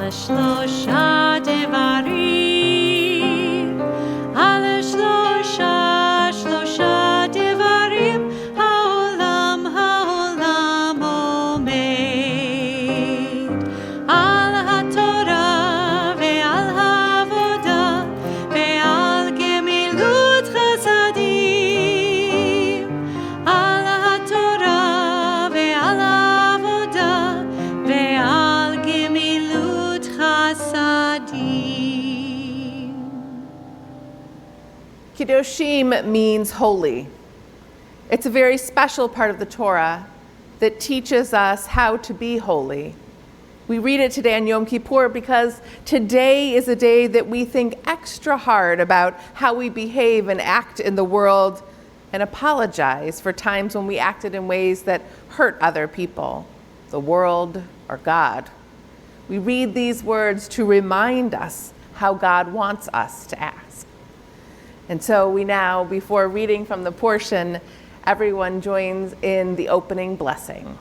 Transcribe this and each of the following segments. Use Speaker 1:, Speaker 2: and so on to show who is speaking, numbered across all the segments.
Speaker 1: על שלושה דברים, על שלושה דברים, העולם עומד, על התורה ועל העבודה ועל גמילות חסדים, על התורה ועל העבודה ועל גמילות חסדים.
Speaker 2: Kiddushim means holy. It's a very special part of the Torah that teaches us how to be holy. We read it today on Yom Kippur because today is a day that we think extra hard about how we behave and act in the world and apologize for times when we acted in ways that hurt other people, the world, or God. We read these words to remind us how God wants us to act. And so we now, before reading from the portion, everyone joins in the opening blessing.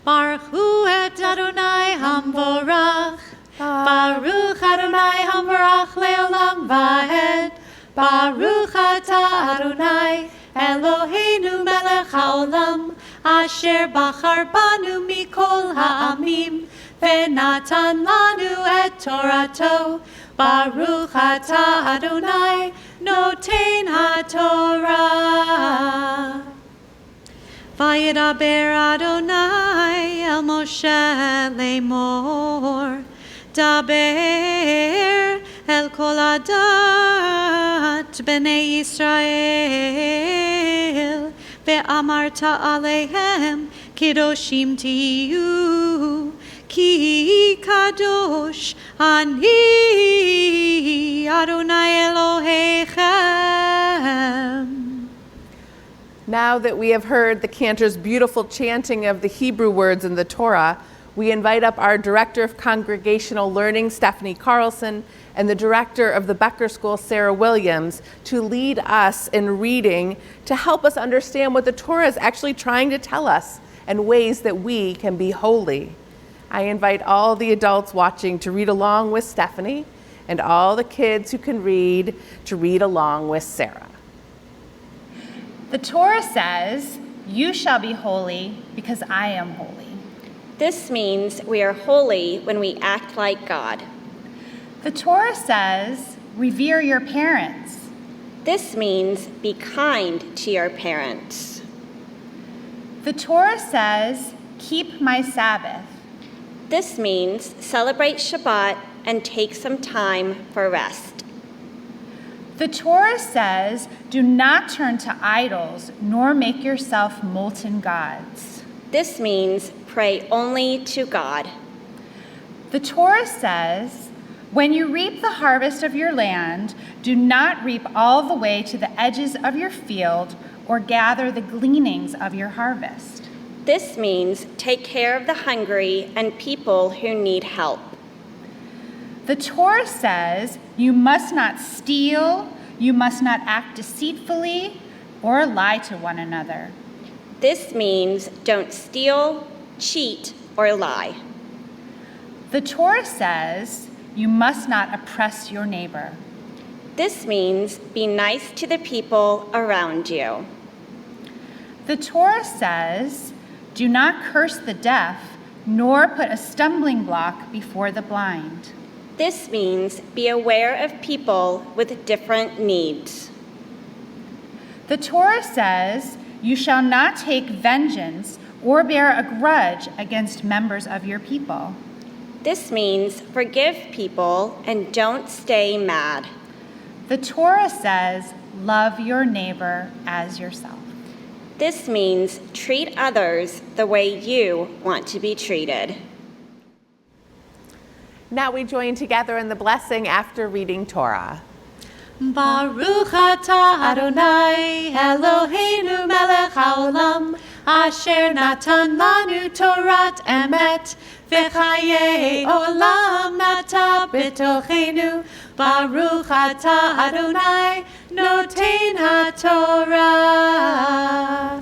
Speaker 1: Baruch hu et Adonai hamvorach, Baruch Adonai hamvorach leolam vaed, Baruch atah Adonai Eloheinu melech haolam, asher bachar banu mikol ha'amim, venatan lanu et Torato, Baruch atah Adonai noten haTorah. Vayedaber Adonai el Moshe lemor, daber el kol adat bnei Yisrael, ve'amarta aleihem kiddoshim tiyu, ki kadosh ani Adonai Elohechem.
Speaker 2: Now that we have heard the cantor's beautiful chanting of the Hebrew words in the Torah, we invite up our Director of Congregational Learning, Stefani Carlson, and the Director of the Becker School, Sarah Williams, to lead us in reading to help us understand what the Torah is actually trying to tell us and ways that we can be holy. I invite all the adults watching to read along with Stefani and all the kids who can read to read along with Sarah.
Speaker 3: The Torah says, "You shall be holy because I am holy."
Speaker 4: This means we are holy when we act like God.
Speaker 3: The Torah says, "Revere your parents."
Speaker 4: This means be kind to your parents.
Speaker 3: The Torah says, "Keep my Sabbath."
Speaker 4: This means celebrate Shabbat and take some time for rest.
Speaker 3: The Torah says, "Do not turn to idols, nor make yourself molten gods."
Speaker 4: This means pray only to God.
Speaker 3: The Torah says, "When you reap the harvest of your land, do not reap all the way to the edges of your field or gather the gleanings of your harvest."
Speaker 4: This means take care of the hungry and people who need help.
Speaker 3: The Torah says, "You must not steal, you must not act deceitfully, or lie to one another."
Speaker 4: This means don't steal, cheat, or lie.
Speaker 3: The Torah says, "You must not oppress your neighbor."
Speaker 4: This means be nice to the people around you.
Speaker 3: The Torah says, "Do not curse the deaf, nor put a stumbling block before the blind."
Speaker 4: This means be aware of people with different needs.
Speaker 3: The Torah says, "You shall not take vengeance or bear a grudge against members of your people."
Speaker 4: This means forgive people and don't stay mad.
Speaker 3: The Torah says, "Love your neighbor as yourself."
Speaker 4: This means treat others the way you want to be treated.
Speaker 2: Now we join together in the blessing after reading Torah.
Speaker 1: Baruch atah Adonai Eloheinu melech haolam, asher natan lanu Torat emet, v'chayei olam nata b'tochenu. Baruch atah Adonai noten haTorah.